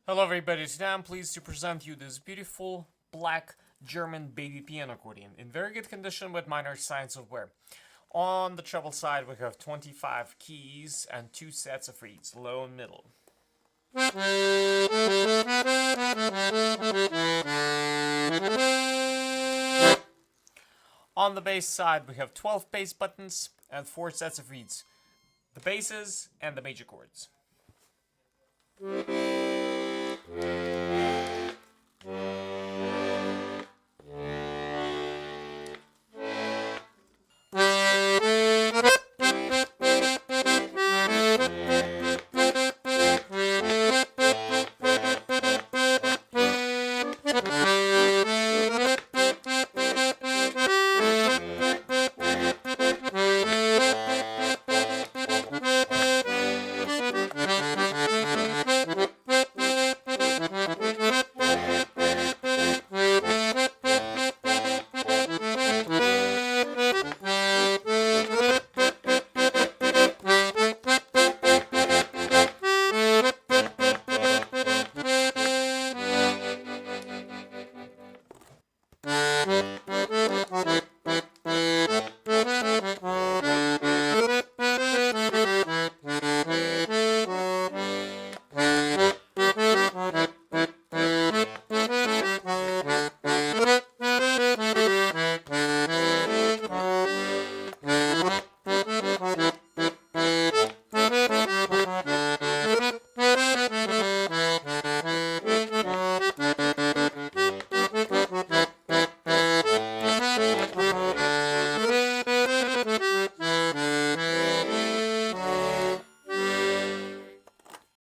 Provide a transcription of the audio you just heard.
Hello everybody, today I'm pleased to present you this beautiful black German baby piano accordion in very good condition with minor signs of wear. On the treble side we have 25 keys and 2 sets of reeds, low and middle. On the bass side we have 12 bass buttons and 4 sets of reeds, the basses and the major chords.